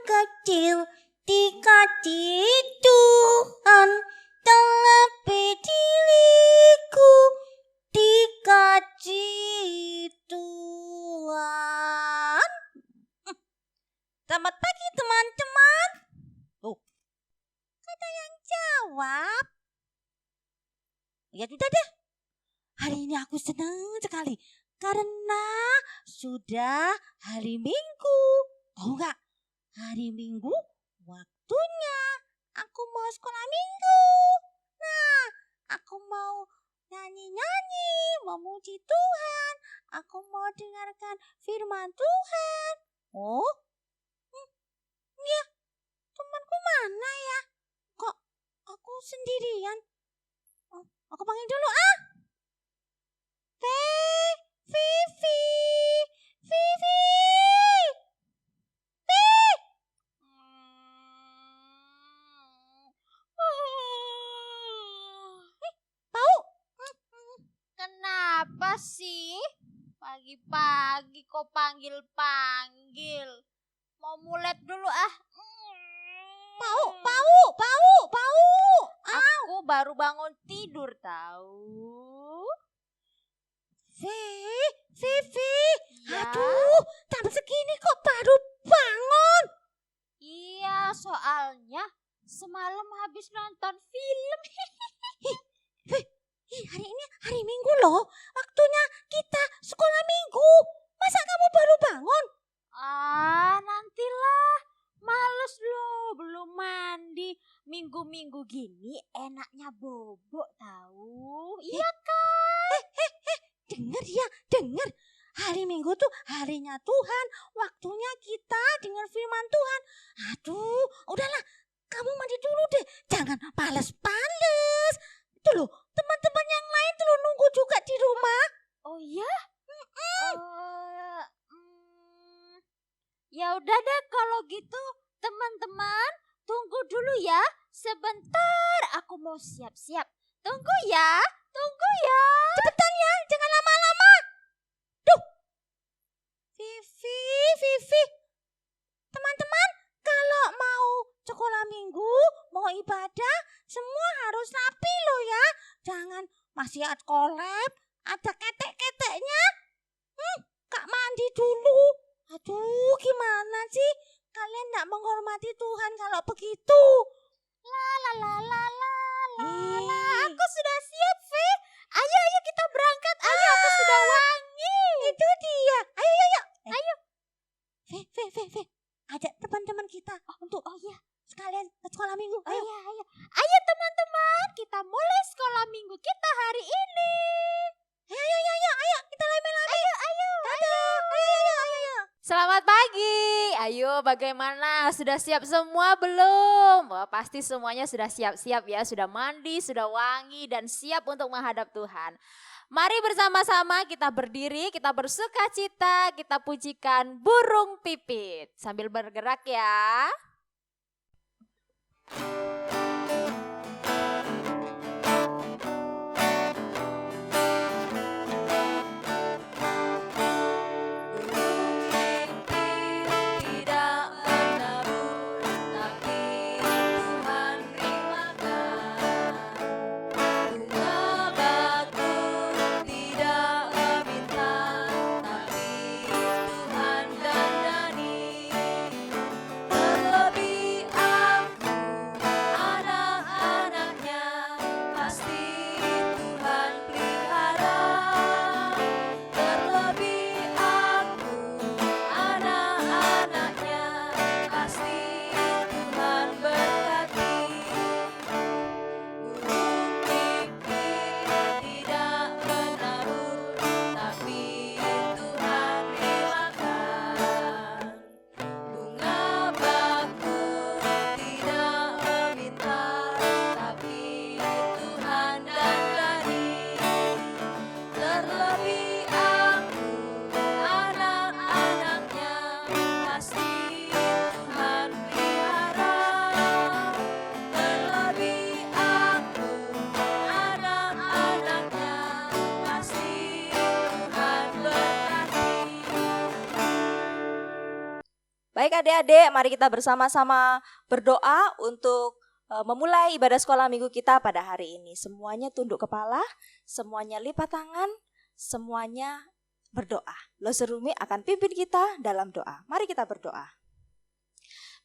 kecil dikasih Tuhan, terlebih diriku dikasih Tuhan. Selamat pagi teman-teman. Oh, ada yang jawab. Ya sudah deh. Hari ini aku senang sekali karena sudah hari Minggu. Tahu nggak? Hari Minggu waktunya aku mau sekolah Minggu. Nah, aku mau nyanyi-nyanyi, memuji Tuhan. Aku mau dengarkan firman Tuhan. Oh, ya, temanku mana ya? Kok aku sendirian? Oh, aku panggil dulu ah. Vivi. Tahu? Kenapa sih? Pagi-pagi kok panggil-panggil. Mau mulet dulu ah. Pau. Aku baru bangun tidur tahu. Vivi. Ya. Aduh, jam segini kok baru bangun? Iya, soalnya semalam habis nonton film. Hari ini hari Minggu loh. Waktunya kita sekolah Minggu. Masa kamu baru bangun? Nantilah. Males loh, belum mandi. Minggu-minggu gini enaknya bobok tahu. Iya kan? Dengar. Hari Minggu tuh harinya Tuhan. Waktunya kita dengar firman Tuhan. Aduh, udahlah. Kamu mandi dulu deh. Jangan pales-pales. Tuh loh, teman-teman yang lain tuh nunggu juga di rumah. Oh iya? Ya udah deh kalau gitu teman-teman tunggu dulu ya. Sebentar aku mau siap-siap. Tunggu ya. Cepetan ya, jangan lama-lama. Duh. Vivi. Teman-teman, kalau mau sekolah Minggu, mau ibadah, semua harus rapi loh ya. Jangan masih ada kolab, ada ketek-keteknya. Kak mandi dulu. Aduh, gimana sih? Kalian enggak menghormati Tuhan kalau begitu. Aku sudah siap, Vi. Ayo kita berangkat. Ayo, aku sudah wangi. Itu dia. Ayo. Vi. Ajak teman-teman kita untuk sekalian ke sekolah Minggu. Ayo teman-teman, kita mulai sekolah Minggu kita hari ini. Ayo, kita lame-lame. Ayo. Selamat pagi. Ayo, bagaimana? Sudah siap semua belum? Wah, pasti semuanya sudah siap-siap ya. Sudah mandi, sudah wangi, dan siap untuk menghadap Tuhan. Mari bersama-sama kita berdiri, kita bersukacita, kita pujikan burung pipit. Sambil bergerak ya. Baik adik-adik, mari kita bersama-sama berdoa untuk memulai ibadah sekolah minggu kita pada hari ini. Semuanya tunduk kepala, semuanya lipat tangan, semuanya berdoa. Loser Rumi akan pimpin kita dalam doa. Mari kita berdoa.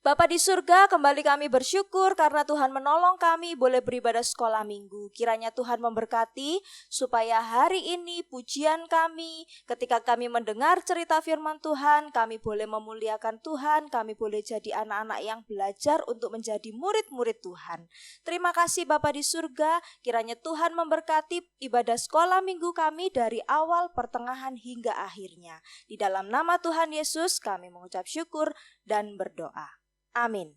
Bapa di surga, kembali kami bersyukur karena Tuhan menolong kami boleh beribadah sekolah minggu. Kiranya Tuhan memberkati supaya hari ini pujian kami, ketika kami mendengar cerita firman Tuhan, kami boleh memuliakan Tuhan, kami boleh jadi anak-anak yang belajar untuk menjadi murid-murid Tuhan. Terima kasih Bapa di surga, kiranya Tuhan memberkati ibadah sekolah minggu kami dari awal, pertengahan hingga akhirnya. Di dalam nama Tuhan Yesus kami mengucap syukur dan berdoa. Amin.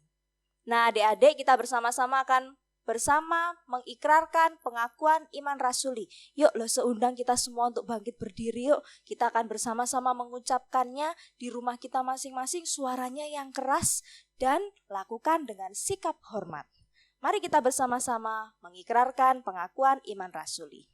Nah adik-adik, kita bersama-sama akan bersama mengikrarkan pengakuan iman rasuli. Yuk lo seundang kita semua untuk bangkit berdiri yuk. Kita akan bersama-sama mengucapkannya di rumah kita masing-masing, suaranya yang keras dan lakukan dengan sikap hormat. Mari kita bersama-sama mengikrarkan pengakuan iman rasuli.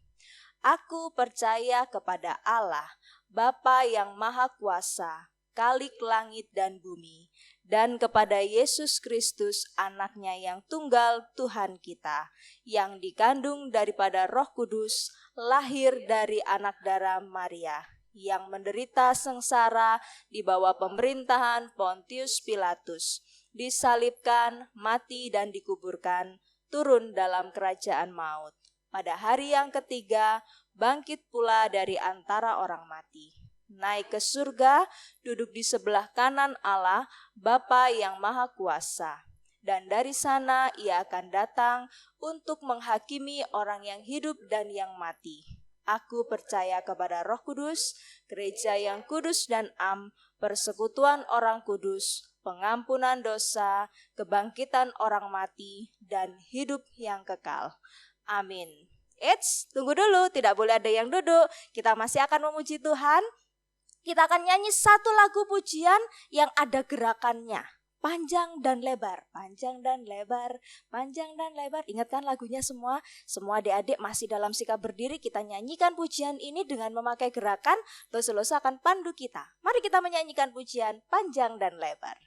Aku percaya kepada Allah, Bapa yang Maha Kuasa, Khalik langit dan bumi, dan kepada Yesus Kristus anaknya yang tunggal Tuhan kita, yang dikandung daripada Roh Kudus, lahir dari anak darah Maria, yang menderita sengsara di bawah pemerintahan Pontius Pilatus, disalibkan, mati dan dikuburkan, turun dalam kerajaan maut. Pada hari yang ketiga, bangkit pula dari antara orang mati. Naik ke surga, duduk di sebelah kanan Allah, Bapa yang Maha Kuasa. Dan dari sana ia akan datang untuk menghakimi orang yang hidup dan yang mati. Aku percaya kepada Roh Kudus, gereja yang kudus dan persekutuan orang kudus, pengampunan dosa, kebangkitan orang mati, dan hidup yang kekal. Amin. Eits, tunggu dulu, tidak boleh ada yang duduk. Kita masih akan memuji Tuhan. Kita akan nyanyi satu lagu pujian yang ada gerakannya. Panjang dan lebar, panjang dan lebar, panjang dan lebar. Ingatkan lagunya semua? Semua adik-adik masih dalam sikap berdiri. Kita nyanyikan pujian ini dengan memakai gerakan. Losa-losa akan pandu kita. Mari kita menyanyikan pujian panjang dan lebar.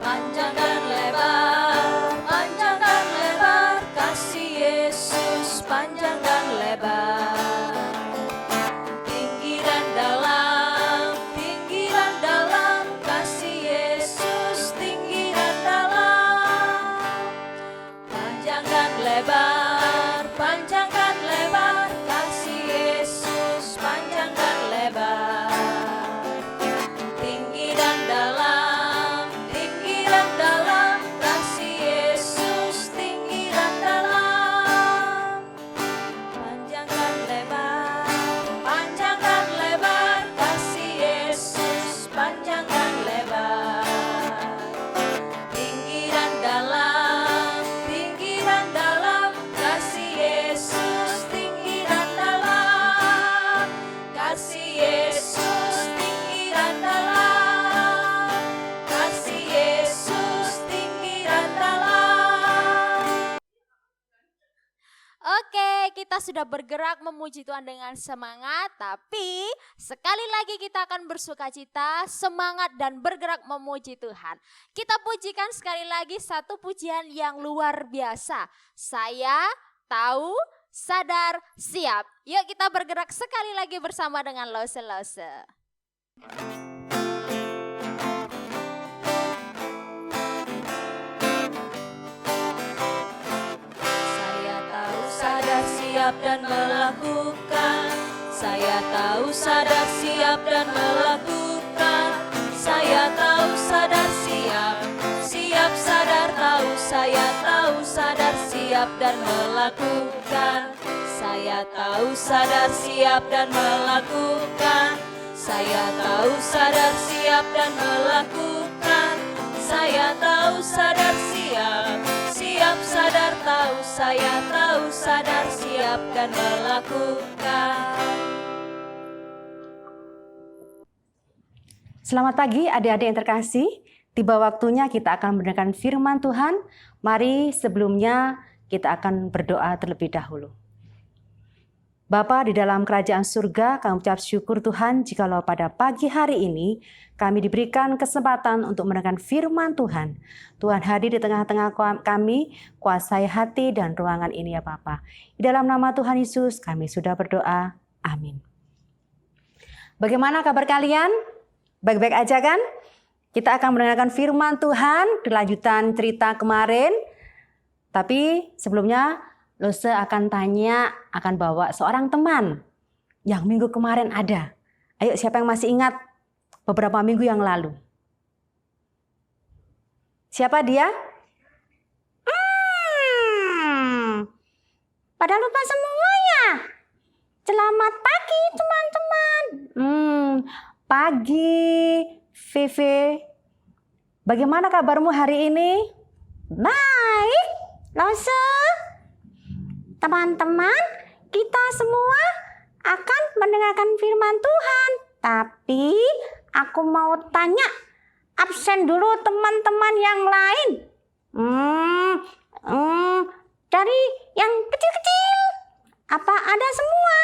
Panjang dan lebar, panjang dan lebar, kasih Yesus panjang dan lebar. Tinggi dan dalam, kasih Yesus tinggi dan dalam. Panjang dan lebar, kasih Yesus panjang dan lebar. Tinggi dan dalam, kasih Yesus tinggi dan dalam. Panjang dan lebar, kasih Yesus panjang dan lebar. Tinggi dan dalam, kasih Yesus tinggi dan dalam. Kasih Yesus tinggi dan dalam, kasih Yesus tinggi dan dalam. Oke, kita sudah bergerak memuji Tuhan dengan semangat, tapi sekali lagi kita akan bersuka cita, semangat dan bergerak memuji Tuhan. Kita pujikan sekali lagi satu pujian yang luar biasa. Saya tahu, sadar, siap. Yuk kita bergerak sekali lagi bersama dengan Lose-Lose. Saya tahu, sadar, siap dan melakukan. Saya tahu, sadar, siap dan melakukan. Saya tahu, sadar, siap, sadar, tahu. Saya tahu, sadar, siap dan melakukan. Saya tahu, sadar, siap dan melakukan. Saya tahu, sadar, siap dan melakukan. Saya tahu, sadar, siap, sadar, tahu. Saya tahu, sadar, siap dan melakukan. Selamat pagi adik-adik yang terkasih. Tiba waktunya kita akan mendengarkan firman Tuhan. Mari sebelumnya kita akan berdoa terlebih dahulu. Bapa di dalam kerajaan surga, kami ucap syukur Tuhan jikalau pada pagi hari ini kami diberikan kesempatan untuk mendengar firman Tuhan. Tuhan hadir di tengah-tengah kami, kuasai hati dan ruangan ini ya Bapa. Di dalam nama Tuhan Yesus kami sudah berdoa. Amin. Bagaimana kabar kalian? Baik-baik aja kan? Kita akan mendengarkan firman Tuhan, kelanjutan cerita kemarin. Tapi sebelumnya Lose akan bawa seorang teman yang minggu kemarin ada. Ayo siapa yang masih ingat beberapa minggu yang lalu? Siapa dia? Pada lupa semuanya. Selamat pagi teman-teman. Pagi, Vivi. Bagaimana kabarmu hari ini? Baik, Lose. Teman-teman, kita semua akan mendengarkan firman Tuhan. Tapi aku mau tanya, absen dulu teman-teman yang lain. Dari yang kecil-kecil, apa ada semua?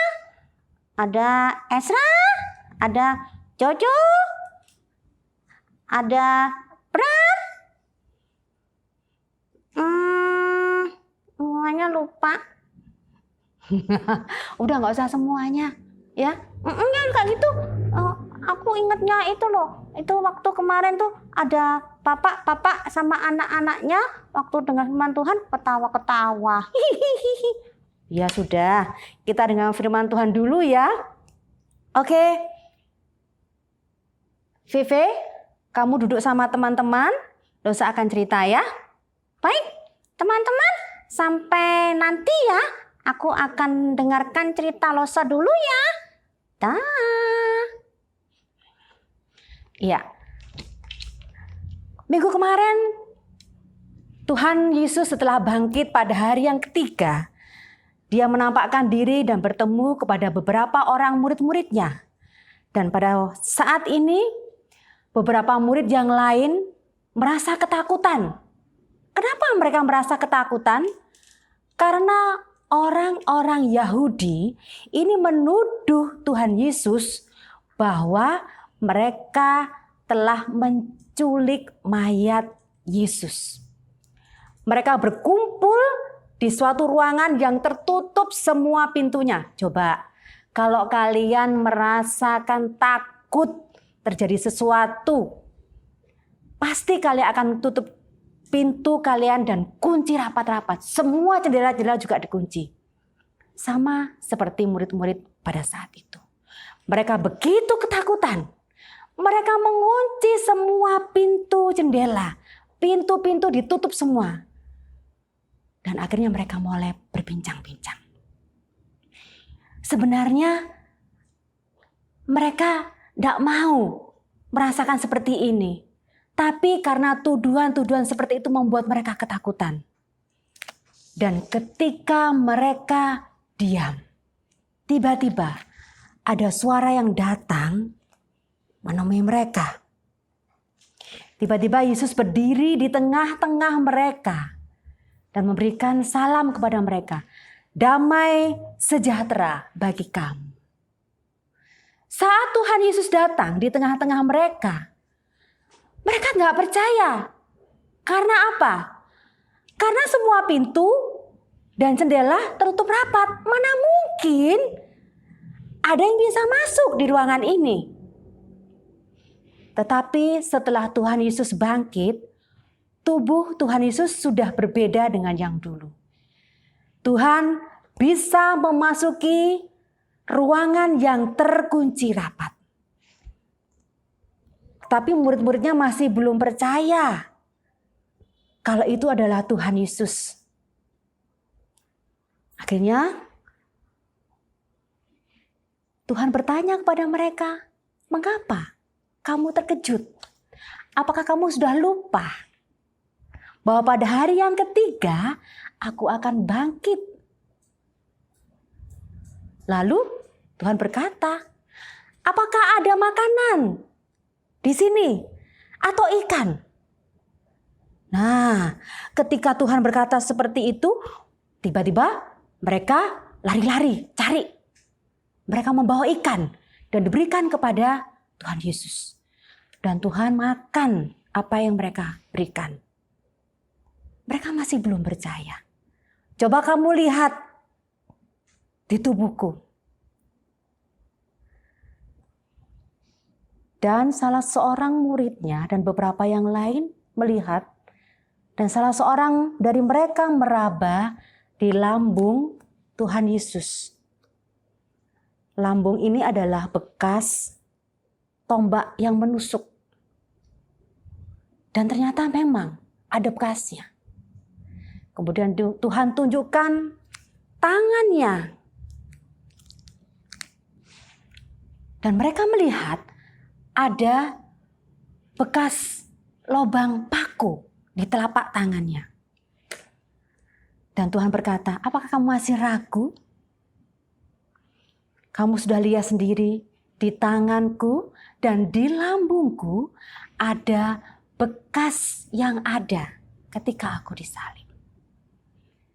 Ada Ezra, ada Jojo, ada Bram. Semuanya lupa. Udah nggak usah semuanya ya. Kayak gitu. Aku ingetnya itu loh. Itu waktu kemarin tuh ada bapak sama anak-anaknya waktu dengar firman Tuhan ketawa-ketawa. Ya sudah, kita dengar firman Tuhan dulu ya. Oke. Vivi, kamu duduk sama teman-teman. Dosa akan cerita ya. Baik, teman-teman, sampai nanti ya. Aku akan dengarkan cerita Losa dulu ya. Dah. Iya. Minggu kemarin Tuhan Yesus setelah bangkit pada hari yang ketiga, dia menampakkan diri dan bertemu kepada beberapa orang murid-muridnya. Dan pada saat ini beberapa murid yang lain merasa ketakutan. Kenapa mereka merasa ketakutan? Karena orang-orang Yahudi ini menuduh Tuhan Yesus bahwa mereka telah menculik mayat Yesus. Mereka berkumpul di suatu ruangan yang tertutup semua pintunya. Coba, kalau kalian merasakan takut terjadi sesuatu, pasti kalian akan tutup pintu kalian dan kunci rapat-rapat. Semua jendela-jendela juga dikunci. Sama seperti murid-murid pada saat itu. Mereka begitu ketakutan. Mereka mengunci semua pintu jendela. Pintu-pintu ditutup semua. Dan akhirnya mereka mulai berbincang-bincang. Sebenarnya mereka tidak mau merasakan seperti ini. Tapi karena tuduhan-tuduhan seperti itu membuat mereka ketakutan. Dan ketika mereka diam, tiba-tiba ada suara yang datang menemui mereka. Tiba-tiba Yesus berdiri di tengah-tengah mereka dan memberikan salam kepada mereka. Damai sejahtera bagi kamu. Saat Tuhan Yesus datang di tengah-tengah mereka, mereka nggak percaya. Karena apa? Karena semua pintu dan jendela tertutup rapat. Mana mungkin ada yang bisa masuk di ruangan ini? Tetapi setelah Tuhan Yesus bangkit, tubuh Tuhan Yesus sudah berbeda dengan yang dulu. Tuhan bisa memasuki ruangan yang terkunci rapat. Tapi murid-muridnya masih belum percaya kalau itu adalah Tuhan Yesus. Akhirnya Tuhan bertanya kepada mereka, "Mengapa kamu terkejut? Apakah kamu sudah lupa bahwa pada hari yang ketiga aku akan bangkit?" Lalu Tuhan berkata, "Apakah ada makanan di sini atau ikan?" Nah, ketika Tuhan berkata seperti itu, Tiba-tiba mereka lari-lari, cari. Mereka membawa ikan dan diberikan kepada Tuhan Yesus. Dan Tuhan makan apa yang mereka berikan. Mereka masih belum percaya. Coba kamu lihat di tubuhku. Dan salah seorang muridnya dan beberapa yang lain melihat. Dan salah seorang dari mereka meraba di lambung Tuhan Yesus. Lambung ini adalah bekas tombak yang menusuk. Dan ternyata memang ada bekasnya. Kemudian Tuhan tunjukkan tangannya. Dan mereka melihat ada bekas lubang paku di telapak tangannya. Dan Tuhan berkata, apakah kamu masih ragu? Kamu sudah lihat sendiri di tanganku dan di lambungku ada bekas yang ada ketika aku disalib.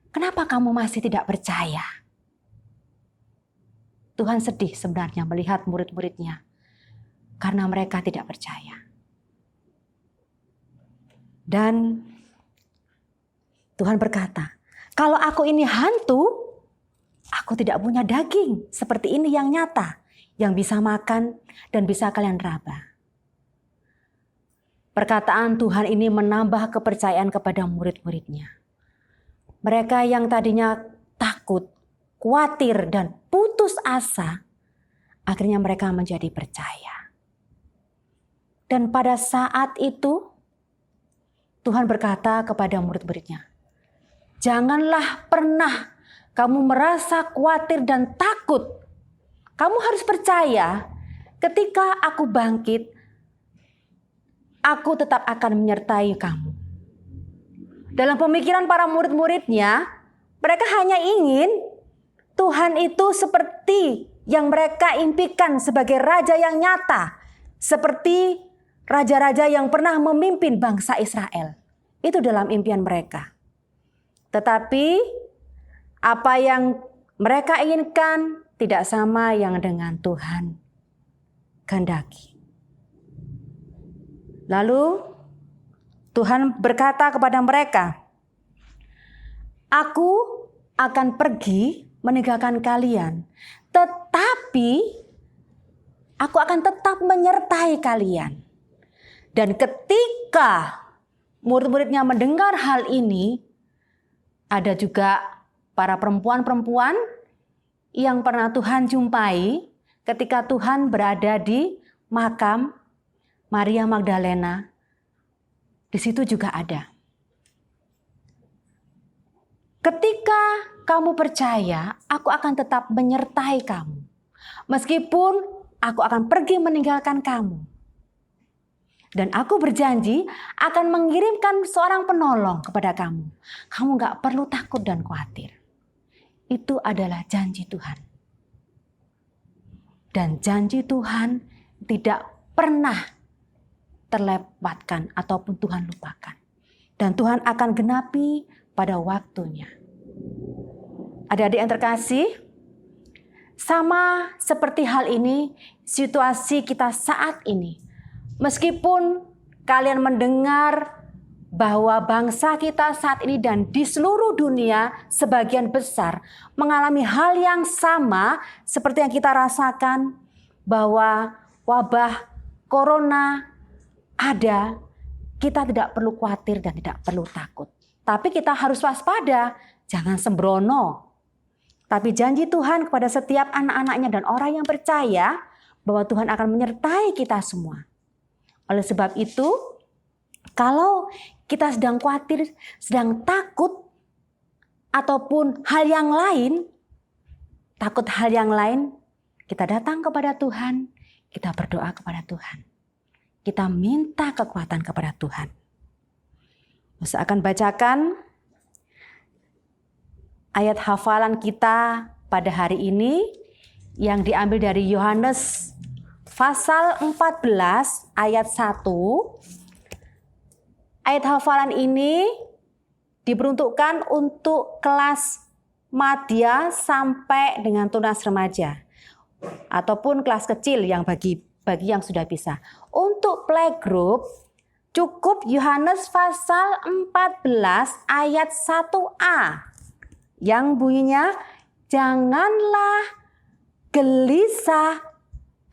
Kenapa kamu masih tidak percaya? Tuhan sedih sebenarnya melihat murid-muridnya karena mereka tidak percaya. Dan Tuhan berkata, kalau aku ini hantu, aku tidak punya daging seperti ini yang nyata, yang bisa makan dan bisa kalian raba. Perkataan Tuhan ini menambah kepercayaan kepada murid-muridnya. Mereka yang tadinya takut, khawatir, dan putus asa, akhirnya mereka menjadi percaya. Dan pada saat itu, Tuhan berkata kepada murid-muridnya, janganlah pernah kamu merasa khawatir dan takut. Kamu harus percaya ketika aku bangkit, aku tetap akan menyertai kamu. Dalam pemikiran para murid-muridnya, mereka hanya ingin Tuhan itu seperti yang mereka impikan sebagai raja yang nyata. Seperti raja-raja yang pernah memimpin bangsa Israel. Itu dalam impian mereka. Tetapi apa yang mereka inginkan tidak sama yang dengan Tuhan kehendaki. Lalu Tuhan berkata kepada mereka, aku akan pergi meninggalkan kalian, tetapi aku akan tetap menyertai kalian. Dan ketika murid-muridnya mendengar hal ini, ada juga para perempuan-perempuan yang pernah Tuhan jumpai ketika Tuhan berada di makam Maria Magdalena. Di situ juga ada. Ketika kamu percaya, aku akan tetap menyertai kamu. Meskipun aku akan pergi meninggalkan kamu. Dan aku berjanji akan mengirimkan seorang penolong kepada kamu. Kamu gak perlu takut dan khawatir. Itu adalah janji Tuhan. Dan janji Tuhan tidak pernah terlewatkan ataupun Tuhan lupakan. Dan Tuhan akan genapi pada waktunya. Adik-adik yang terkasih, sama seperti hal ini situasi kita saat ini. Meskipun kalian mendengar bahwa bangsa kita saat ini dan di seluruh dunia sebagian besar mengalami hal yang sama seperti yang kita rasakan, bahwa wabah corona ada, kita tidak perlu khawatir dan tidak perlu takut. Tapi kita harus waspada, jangan sembrono. Tapi janji Tuhan kepada setiap anak-anaknya dan orang yang percaya bahwa Tuhan akan menyertai kita semua. Oleh sebab itu, kalau kita sedang khawatir, sedang takut, ataupun hal yang lain, takut hal yang lain, kita datang kepada Tuhan, kita berdoa kepada Tuhan. Kita minta kekuatan kepada Tuhan. Saya akan bacakan ayat hafalan kita pada hari ini yang diambil dari Yohanes pasal 14 ayat 1. Ayat hafalan ini diperuntukkan untuk kelas madya sampai dengan tunas remaja ataupun kelas kecil yang bagi yang sudah bisa. Untuk playgroup cukup Yohanes pasal 14 ayat 1a yang bunyinya, janganlah gelisah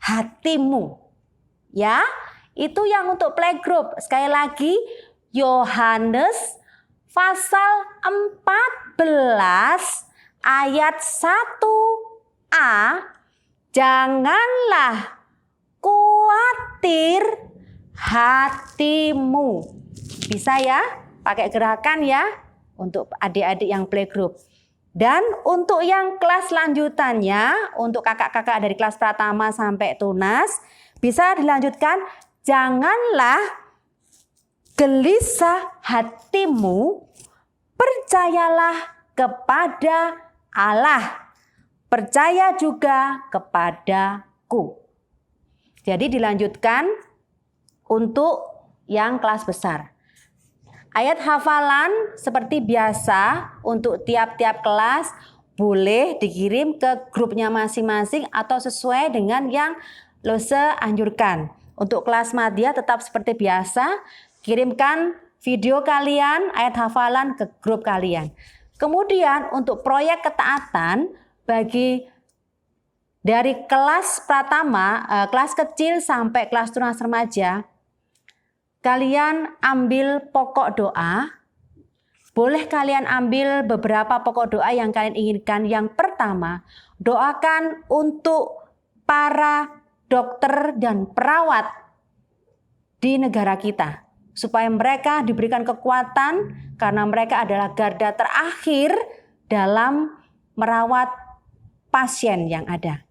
hatimu. Ya, itu yang untuk playgroup. Sekali lagi, Yohanes pasal 14 ayat 1a, janganlah khawatir hatimu. Bisa ya, pakai gerakan ya untuk adik-adik yang playgroup. Dan untuk yang kelas lanjutannya, untuk kakak-kakak dari kelas pratama sampai tunas, bisa dilanjutkan, janganlah gelisah hatimu, percayalah kepada Allah, percaya juga kepadaku. Jadi dilanjutkan untuk yang kelas besar. Ayat hafalan seperti biasa untuk tiap-tiap kelas boleh dikirim ke grupnya masing-masing atau sesuai dengan yang Lose anjurkan. Untuk kelas madya tetap seperti biasa, kirimkan video kalian, ayat hafalan ke grup kalian. Kemudian untuk proyek ketaatan bagi dari kelas pratama, kelas kecil sampai kelas tunas remaja, kalian ambil pokok doa. Boleh kalian ambil beberapa pokok doa yang kalian inginkan. Yang pertama, doakan untuk para dokter dan perawat di negara kita, supaya mereka diberikan kekuatan karena mereka adalah garda terakhir dalam merawat pasien yang ada.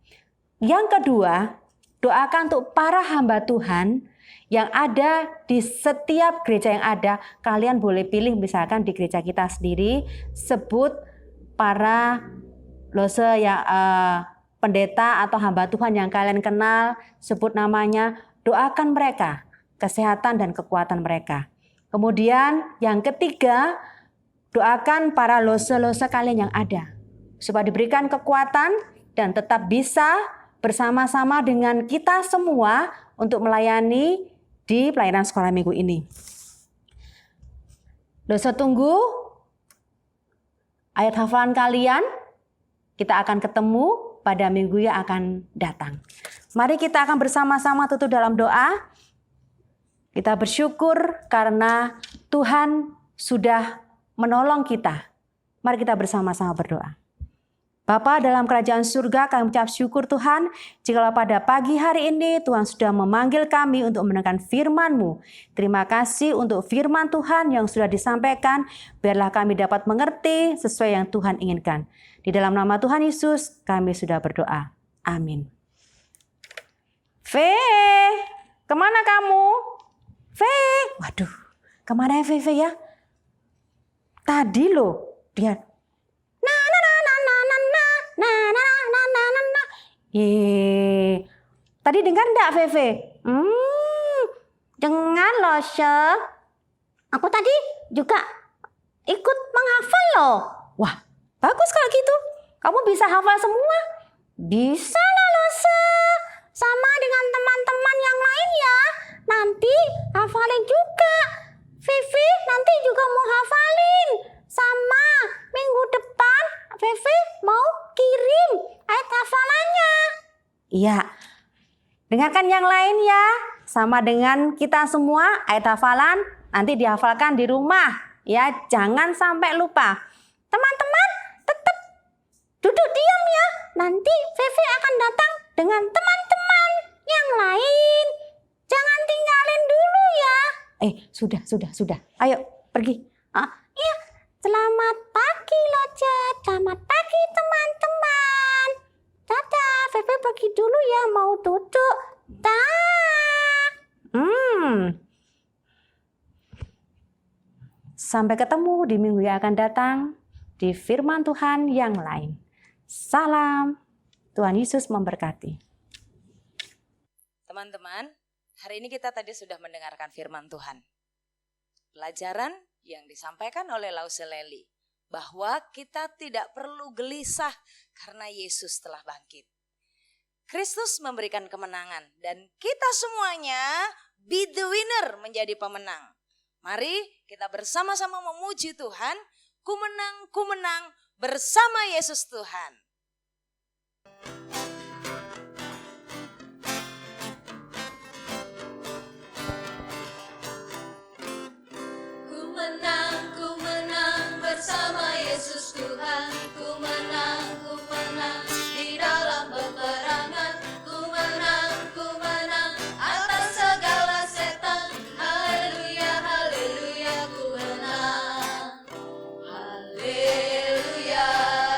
Yang kedua, doakan untuk para hamba Tuhan yang ada di setiap gereja yang ada. Kalian boleh pilih misalkan di gereja kita sendiri, sebut para lose yang pendeta atau hamba Tuhan yang kalian kenal, sebut namanya, doakan mereka, kesehatan dan kekuatan mereka. Kemudian yang ketiga, doakan para lose-lose kalian yang ada, supaya diberikan kekuatan dan tetap bisa bersama-sama dengan kita semua untuk melayani di pelayanan sekolah minggu ini. Lose tunggu ayat hafalan kalian. Kita akan ketemu pada minggu yang akan datang. Mari kita akan bersama-sama tutup dalam doa. Kita bersyukur karena Tuhan sudah menolong kita. Mari kita bersama-sama berdoa. Bapa dalam kerajaan surga, kami ucap syukur Tuhan, jikalau pada pagi hari ini Tuhan sudah memanggil kami untuk mendengarkan firman-Mu. Terima kasih untuk firman Tuhan yang sudah disampaikan, biarlah kami dapat mengerti sesuai yang Tuhan inginkan. Di dalam nama Tuhan Yesus, kami sudah berdoa. Amin. Ve, kemana kamu? Ve, waduh, kemana ya Ve ya? Tadi loh, dia tadi dengar enggak Veve? Dengar loh, Syekh. Aku tadi juga ikut menghafal loh. Wah, bagus kalau gitu. Kamu bisa hafal semua? Bisa loh, Syekh. Sama dengan teman-teman yang lain ya. Nanti hafalin juga. Vivi nanti juga mau hafalin. Sama minggu depan Vivi mau kirim ayat hafalannya. Iya. Dengarkan yang lain ya. Sama dengan kita semua, ayat hafalan nanti dihafalkan di rumah. Ya, jangan sampai lupa. Teman-teman tetap duduk diam ya. Nanti Vivi akan datang dengan teman-teman yang lain. Jangan tinggalin dulu ya. Sudah. Ayo pergi. Iya. Selamat pagi Loce. Selamat pagi teman-teman. Dadah, Vivi pergi dulu ya, mau duduk. Sampai ketemu di minggu yang akan datang di firman Tuhan yang lain. Salam, Tuhan Yesus memberkati. Teman-teman, hari ini kita tadi sudah mendengarkan firman Tuhan. Pelajaran yang disampaikan oleh Lause Leli bahwa kita tidak perlu gelisah karena Yesus telah bangkit. Kristus memberikan kemenangan dan kita semuanya be the winner, menjadi pemenang. Mari kita bersama-sama memuji Tuhan. Ku menang, ku menang bersama Yesus Tuhan. Ku menang bersama Yesus Tuhan. Ku menang di dalam peperangan. Ku menang atas segala setan. Haleluya, haleluya, ku menang. Haleluya,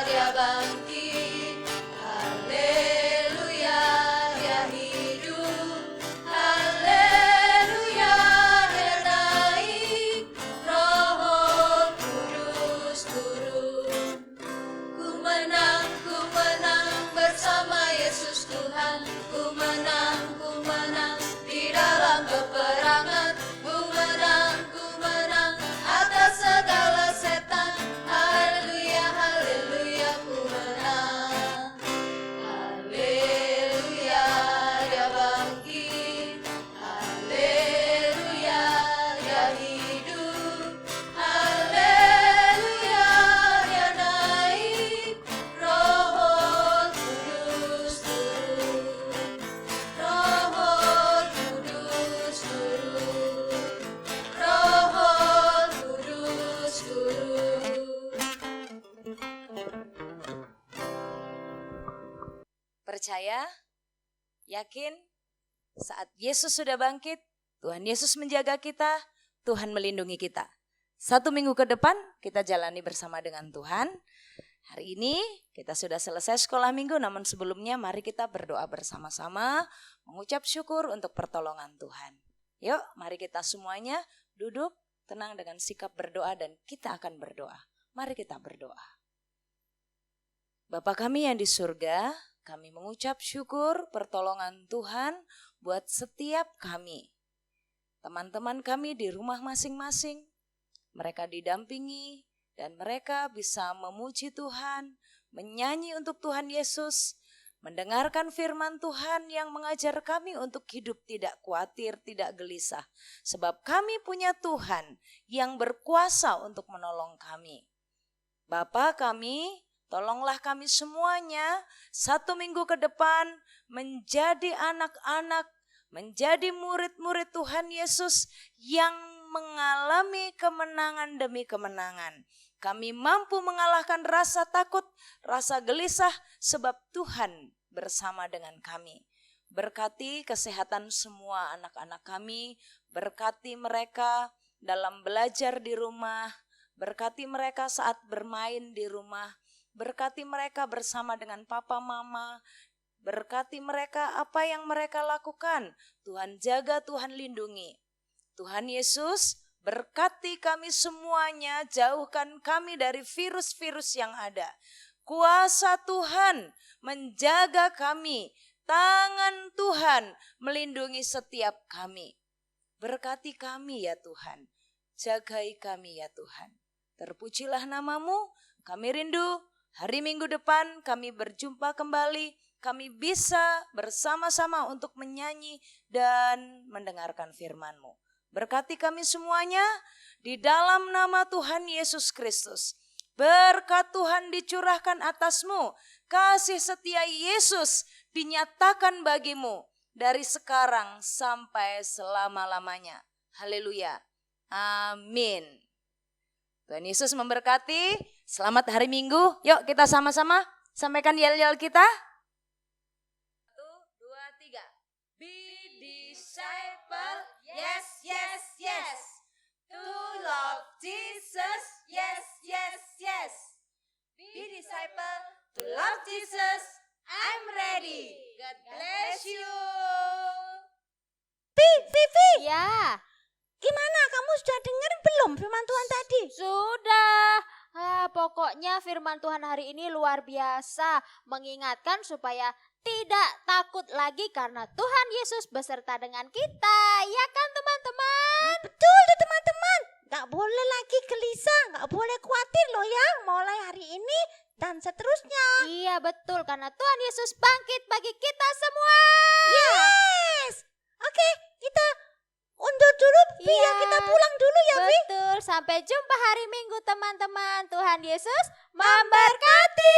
dia bangkit. Haleluya, dia hidup. Haleluya, dia naik. Roh Kudus turun. Ku menang bersama Yesus Tuhan. Ku menang di dalam peperangan. Ku menang atas segala setan. Haleluya, haleluya, ku menang. Haleluya, dia bangkit. Haleluya, dia hidup. Haleluya, dia naik. Roh Kudus turun. Roh Kudus turun. Roh Kudus turun. Percaya, yakin, saat Yesus sudah bangkit, Tuhan Yesus menjaga kita, Tuhan melindungi kita. 1 minggu ke depan kita jalani bersama dengan Tuhan. Hari ini kita sudah selesai sekolah minggu, namun sebelumnya mari kita berdoa bersama-sama, mengucap syukur untuk pertolongan Tuhan. Yuk, mari kita semuanya duduk tenang dengan sikap berdoa dan kita akan berdoa. Mari kita berdoa. Bapa kami yang di surga, kami mengucap syukur pertolongan Tuhan buat setiap kami. Teman-teman kami di rumah masing-masing, mereka didampingi dan mereka bisa memuji Tuhan, menyanyi untuk Tuhan Yesus, mendengarkan firman Tuhan yang mengajar kami untuk hidup tidak khawatir, tidak gelisah. Sebab kami punya Tuhan yang berkuasa untuk menolong kami. Bapa kami, tolonglah kami semuanya 1 minggu ke depan menjadi anak-anak, menjadi murid-murid Tuhan Yesus yang mengalami kemenangan demi kemenangan. Kami mampu mengalahkan rasa takut, rasa gelisah sebab Tuhan bersama dengan kami. Berkati kesehatan semua anak-anak kami, berkati mereka dalam belajar di rumah, berkati mereka saat bermain di rumah, berkati mereka bersama dengan papa mama, berkati mereka apa yang mereka lakukan. Tuhan jaga, Tuhan lindungi. Tuhan Yesus berkati kami semuanya, jauhkan kami dari virus-virus yang ada. Kuasa Tuhan menjaga kami, tangan Tuhan melindungi setiap kami. Berkati kami ya Tuhan, jagai kami ya Tuhan. Terpujilah namamu, kami rindu hari Minggu depan kami berjumpa kembali, kami bisa bersama-sama untuk menyanyi dan mendengarkan firman-Mu. Berkati kami semuanya di dalam nama Tuhan Yesus Kristus. Berkat Tuhan dicurahkan atasmu, kasih setia Yesus dinyatakan bagimu dari sekarang sampai selama-lamanya. Haleluya. Amin. Tuhan Yesus memberkati. Selamat hari Minggu. Yuk kita sama-sama sampaikan yel-yel kita. 1, 2, 3. Be disciple. Yes, yes, yes. To love Jesus. Yes, yes, yes. Be disciple. To love Jesus. I'm ready. God bless you. Vivi, Ya, gimana? Kamu sudah dengar belum firman Tuhan tadi? sudah. Pokoknya firman Tuhan hari ini luar biasa. Mengingatkan supaya tidak takut lagi karena Tuhan Yesus beserta dengan kita. Ya kan teman-teman? Betul tuh teman-teman. nggak boleh lagi gelisah, nggak boleh khawatir loh ya, mulai hari ini dan seterusnya. Iya betul, karena Tuhan Yesus bangkit bagi kita semua. Yes. Oke, kita undur dulu, Vi, ya, Iya. kita pulang dulu ya, Vi. Betul, sampai jumpa hari Minggu teman-teman. Tuhan Yesus memberkati.